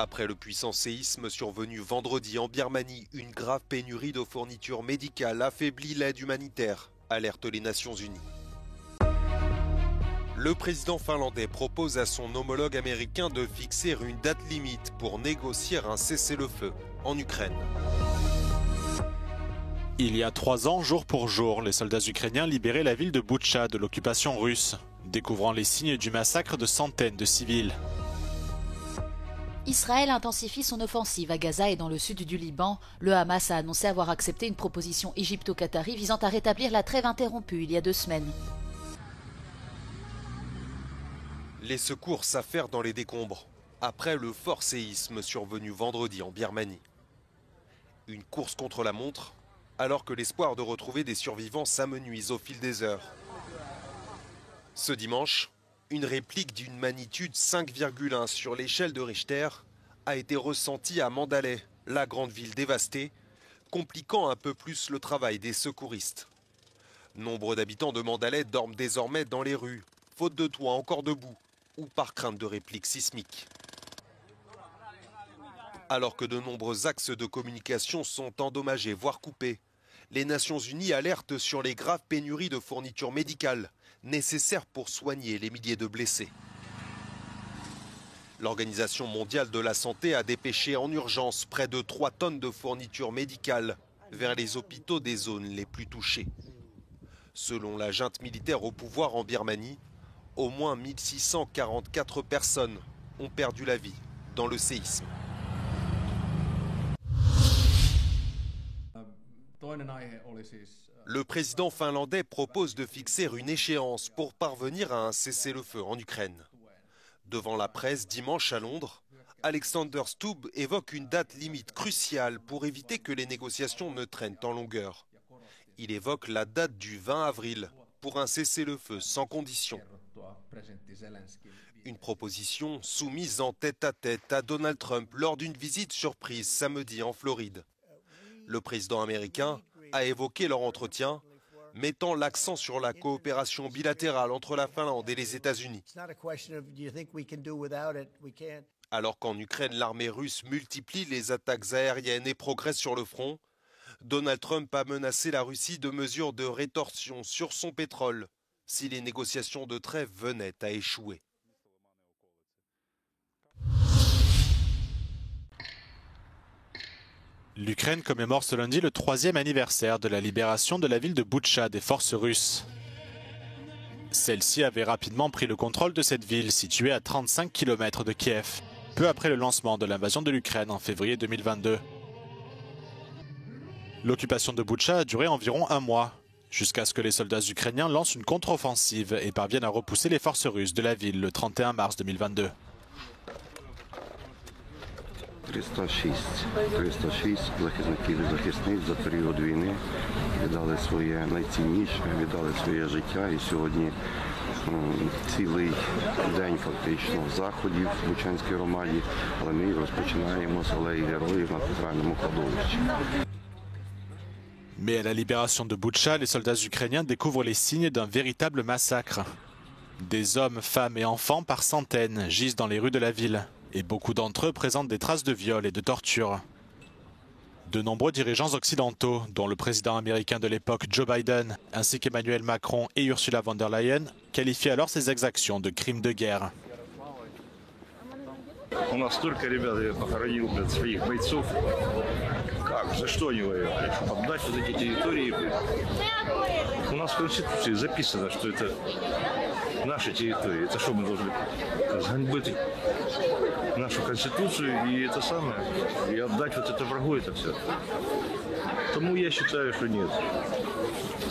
Après le puissant séisme survenu vendredi en Birmanie, une grave pénurie de fournitures médicales affaiblit l'aide humanitaire, alertent les Nations Unies. Le président finlandais propose à son homologue américain de fixer une date limite pour négocier un cessez-le-feu en Ukraine. Il y a 3 ans, jour pour jour, les soldats ukrainiens libéraient la ville de Boutcha de l'occupation russe, découvrant les signes du massacre de centaines de civils. Israël intensifie son offensive à Gaza et dans le sud du Liban. Le Hamas a annoncé avoir accepté une proposition égypto-qatari visant à rétablir la trêve interrompue il y a 2 semaines. Les secours s'affairent dans les décombres, après le fort séisme survenu vendredi en Birmanie. Une course contre la montre, alors que l'espoir de retrouver des survivants s'amenuise au fil des heures. Ce dimanche, une réplique d'une magnitude 5,1 sur l'échelle de Richter a été ressentie à Mandalay, la grande ville dévastée, compliquant un peu plus le travail des secouristes. Nombre d'habitants de Mandalay dorment désormais dans les rues, faute de toit encore debout ou par crainte de répliques sismiques. Alors que de nombreux axes de communication sont endommagés, voire coupés, les Nations Unies alertent sur les graves pénuries de fournitures médicales nécessaires pour soigner les milliers de blessés. L'Organisation mondiale de la santé a dépêché en urgence près de 3 tonnes de fournitures médicales vers les hôpitaux des zones les plus touchées. Selon la junte militaire au pouvoir en Birmanie, au moins 1644 personnes ont perdu la vie dans le séisme. Le président finlandais propose de fixer une échéance pour parvenir à un cessez-le-feu en Ukraine. Devant la presse dimanche à Londres, Alexander Stubb évoque une date limite cruciale pour éviter que les négociations ne traînent en longueur. Il évoque la date du 20 avril pour un cessez-le-feu sans condition. Une proposition soumise en tête-à-tête à Donald Trump lors d'une visite surprise samedi en Floride. Le président américain a évoqué leur entretien, mettant l'accent sur la coopération bilatérale entre la Finlande et les États-Unis. Alors qu'en Ukraine, l'armée russe multiplie les attaques aériennes et progresse sur le front, Donald Trump a menacé la Russie de mesures de rétorsion sur son pétrole si les négociations de trêve venaient à échouer. L'Ukraine commémore ce lundi le 3e anniversaire de la libération de la ville de Boutcha des forces russes. Celle-ci avait rapidement pris le contrôle de cette ville située à 35 km de Kiev, peu après le lancement de l'invasion de l'Ukraine en février 2022. L'occupation de Boutcha a duré environ 1 mois, jusqu'à ce que les soldats ukrainiens lancent une contre-offensive et parviennent à repousser les forces russes de la ville le 31 mars 2022. 306 захисників і захисниць за період війни віддали своє найцінніше, віддали своє життя. І сьогодні цілий день фактично заходів в Бучанській громаді, але ми розпочинаємо з алеї героїв на центральному кладовищі. Mais à la libération de Boutcha, les soldats ukrainiens découvrent les signes d'un véritable massacre. Des hommes, femmes et enfants par centaines gisent dans les rues de la ville, et beaucoup d'entre eux présentent des traces de viol et de torture. De nombreux dirigeants occidentaux, dont le président américain de l'époque Joe Biden, ainsi qu'Emmanuel Macron et Ursula von der Leyen, qualifient alors ces exactions de crimes de guerre. У нас столько ребят похоронил, своих бойцов. Как? За что они воевали? Чтобы отдать вот эти территории. У нас в Конституции записано, что это наши территории. Это что мы должны сганьбить нашу Конституцию и это самое, и отдать вот это врагу, это все. Тому я считаю, что нет.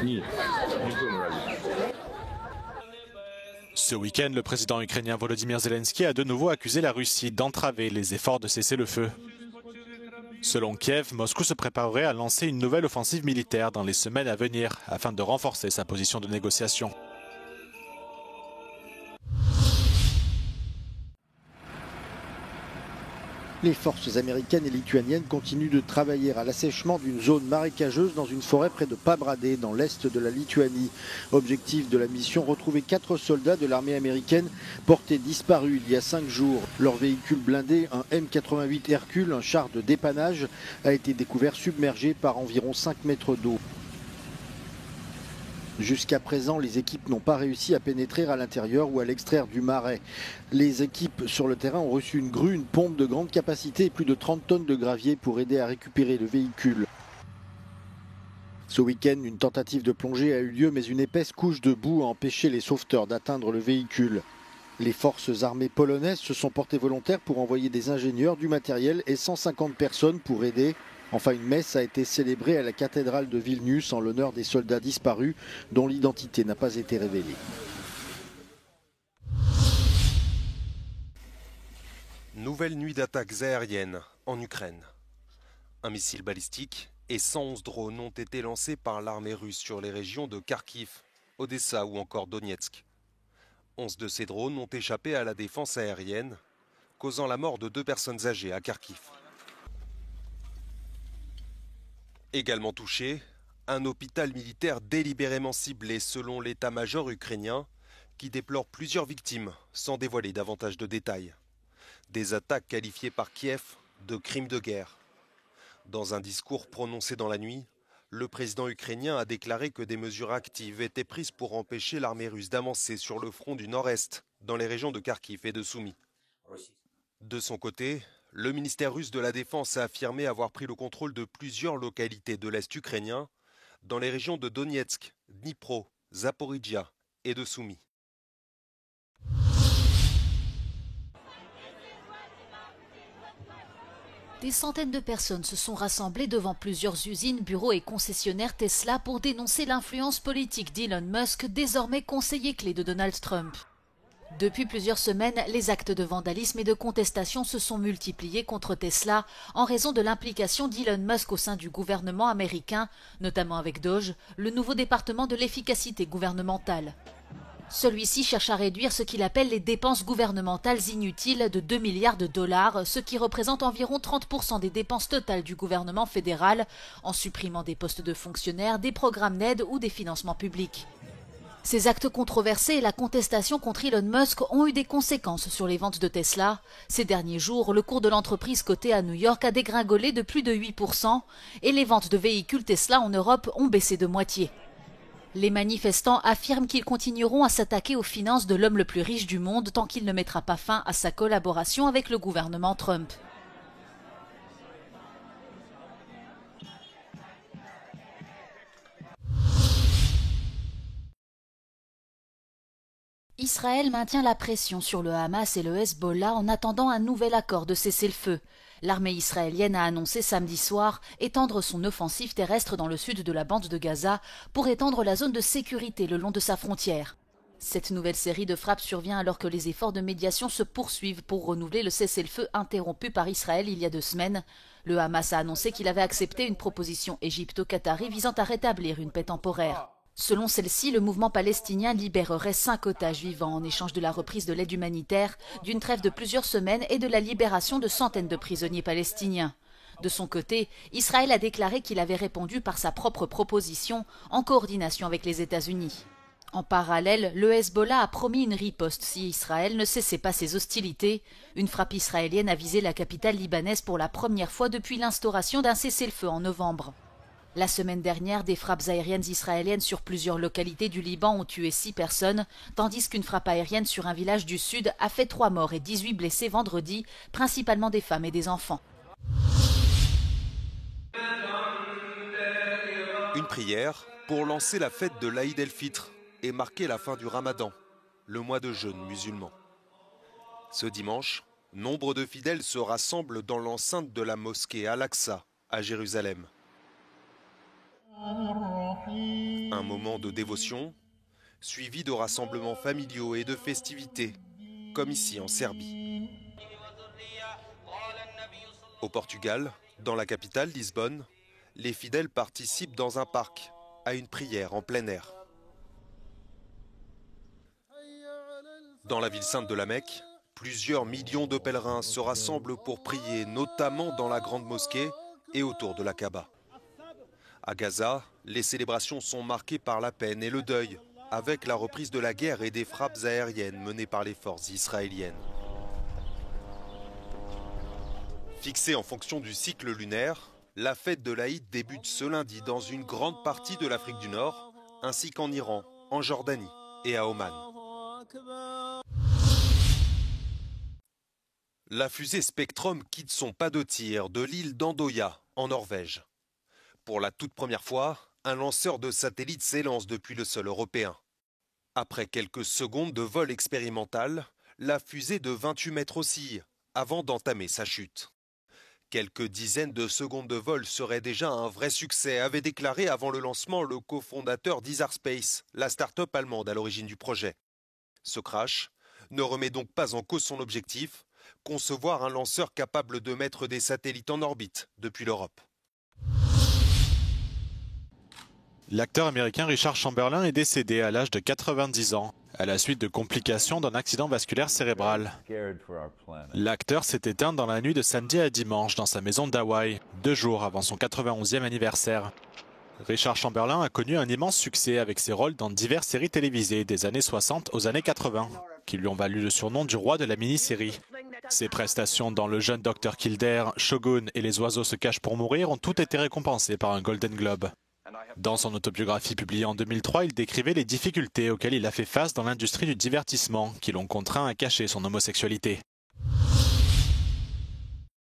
Нет. Ни в коем разе. Ce week-end, le président ukrainien Volodymyr Zelensky a de nouveau accusé la Russie d'entraver les efforts de cesser le feu. Selon Kiev, Moscou se préparerait à lancer une nouvelle offensive militaire dans les semaines à venir afin de renforcer sa position de négociation. Les forces américaines et lituaniennes continuent de travailler à l'assèchement d'une zone marécageuse dans une forêt près de Pabradė, dans l'est de la Lituanie. Objectif de la mission, retrouver 4 soldats de l'armée américaine portés disparus il y a 5 jours. Leur véhicule blindé, un M88 Hercule, un char de dépannage, a été découvert submergé par environ 5 mètres d'eau. Jusqu'à présent, les équipes n'ont pas réussi à pénétrer à l'intérieur ou à l'extraire du marais. Les équipes sur le terrain ont reçu une grue, une pompe de grande capacité et plus de 30 tonnes de gravier pour aider à récupérer le véhicule. Ce week-end, une tentative de plongée a eu lieu, mais une épaisse couche de boue a empêché les sauveteurs d'atteindre le véhicule. Les forces armées polonaises se sont portées volontaires pour envoyer des ingénieurs, du matériel et 150 personnes pour aider. Enfin, une messe a été célébrée à la cathédrale de Vilnius en l'honneur des soldats disparus dont l'identité n'a pas été révélée. Nouvelle nuit d'attaques aériennes en Ukraine. Un missile balistique et 111 drones ont été lancés par l'armée russe sur les régions de Kharkiv, Odessa ou encore Donetsk. 11 de ces drones ont échappé à la défense aérienne, causant la mort de 2 personnes âgées à Kharkiv. Également touché, un hôpital militaire délibérément ciblé selon l'état-major ukrainien qui déplore plusieurs victimes sans dévoiler davantage de détails. Des attaques qualifiées par Kiev de crimes de guerre. Dans un discours prononcé dans la nuit, le président ukrainien a déclaré que des mesures actives étaient prises pour empêcher l'armée russe d'avancer sur le front du nord-est, dans les régions de Kharkiv et de Soumy. De son côté, le ministère russe de la Défense a affirmé avoir pris le contrôle de plusieurs localités de l'Est ukrainien, dans les régions de Donetsk, Dnipro, Zaporijia et de Soumy. Des centaines de personnes se sont rassemblées devant plusieurs usines, bureaux et concessionnaires Tesla pour dénoncer l'influence politique d'Elon Musk, désormais conseiller clé de Donald Trump. Depuis plusieurs semaines, les actes de vandalisme et de contestation se sont multipliés contre Tesla en raison de l'implication d'Elon Musk au sein du gouvernement américain, notamment avec DOGE, le nouveau département de l'efficacité gouvernementale. Celui-ci cherche à réduire ce qu'il appelle les dépenses gouvernementales inutiles de 2 milliards de dollars, ce qui représente environ 30% des dépenses totales du gouvernement fédéral, en supprimant des postes de fonctionnaires, des programmes d'aide ou des financements publics. Ces actes controversés et la contestation contre Elon Musk ont eu des conséquences sur les ventes de Tesla. Ces derniers jours, le cours de l'entreprise cotée à New York a dégringolé de plus de 8% et les ventes de véhicules Tesla en Europe ont baissé de moitié. Les manifestants affirment qu'ils continueront à s'attaquer aux finances de l'homme le plus riche du monde tant qu'il ne mettra pas fin à sa collaboration avec le gouvernement Trump. Israël maintient la pression sur le Hamas et le Hezbollah en attendant un nouvel accord de cessez-le-feu. L'armée israélienne a annoncé samedi soir étendre son offensive terrestre dans le sud de la bande de Gaza pour étendre la zone de sécurité le long de sa frontière. Cette nouvelle série de frappes survient alors que les efforts de médiation se poursuivent pour renouveler le cessez-le-feu interrompu par Israël il y a 2 semaines. Le Hamas a annoncé qu'il avait accepté une proposition égypto-qatari visant à rétablir une paix temporaire. Selon celle-ci, le mouvement palestinien libérerait 5 otages vivants en échange de la reprise de l'aide humanitaire, d'une trêve de plusieurs semaines et de la libération de centaines de prisonniers palestiniens. De son côté, Israël a déclaré qu'il avait répondu par sa propre proposition en coordination avec les États-Unis. En parallèle, le Hezbollah a promis une riposte si Israël ne cessait pas ses hostilités. Une frappe israélienne a visé la capitale libanaise pour la première fois depuis l'instauration d'un cessez-le-feu en novembre. La semaine dernière, des frappes aériennes israéliennes sur plusieurs localités du Liban ont tué 6 personnes, tandis qu'une frappe aérienne sur un village du sud a fait 3 morts et 18 blessés vendredi, principalement des femmes et des enfants. Une prière pour lancer la fête de l'Aïd el-Fitr et marquer la fin du Ramadan, le mois de jeûne musulman. Ce dimanche, nombre de fidèles se rassemblent dans l'enceinte de la mosquée Al-Aqsa à Jérusalem. Un moment de dévotion, suivi de rassemblements familiaux et de festivités, comme ici en Serbie. Au Portugal, dans la capitale Lisbonne, les fidèles participent dans un parc à une prière en plein air. Dans la ville sainte de la Mecque, Plusieurs millions de pèlerins se rassemblent pour prier, notamment dans la grande mosquée et autour de la Kaaba. À Gaza, les célébrations sont marquées par la peine et le deuil, avec la reprise de la guerre et des frappes aériennes menées par les forces israéliennes. Fixée en fonction du cycle lunaire, la fête de l'Aïd débute ce lundi dans une grande partie de l'Afrique du Nord, ainsi qu'en Iran, en Jordanie et à Oman. La fusée Spectrum quitte son pas de tir de l'île d'Andoya, en Norvège. Pour la toute première fois, un lanceur de satellite s'élance depuis le sol européen. Après quelques secondes de vol expérimental, la fusée de 28 mètres oscille, avant d'entamer sa chute. Quelques dizaines de secondes de vol seraient déjà un vrai succès, avait déclaré avant le lancement le cofondateur d'Isar Space, la start-up allemande à l'origine du projet. Ce crash ne remet donc pas en cause son objectif, concevoir un lanceur capable de mettre des satellites en orbite depuis l'Europe. L'acteur américain Richard Chamberlain est décédé à l'âge de 90 ans, à la suite de complications d'un accident vasculaire cérébral. L'acteur s'est éteint dans la nuit de samedi à dimanche dans sa maison d'Hawaï, 2 jours avant son 91e anniversaire. Richard Chamberlain a connu un immense succès avec ses rôles dans diverses séries télévisées des années 60 aux années 80, qui lui ont valu le surnom du roi de la mini-série. Ses prestations dans Le jeune Dr Kildare, Shogun et Les oiseaux se cachent pour mourir ont toutes été récompensées par un Golden Globe. Dans son autobiographie publiée en 2003, il décrivait les difficultés auxquelles il a fait face dans l'industrie du divertissement, qui l'ont contraint à cacher son homosexualité.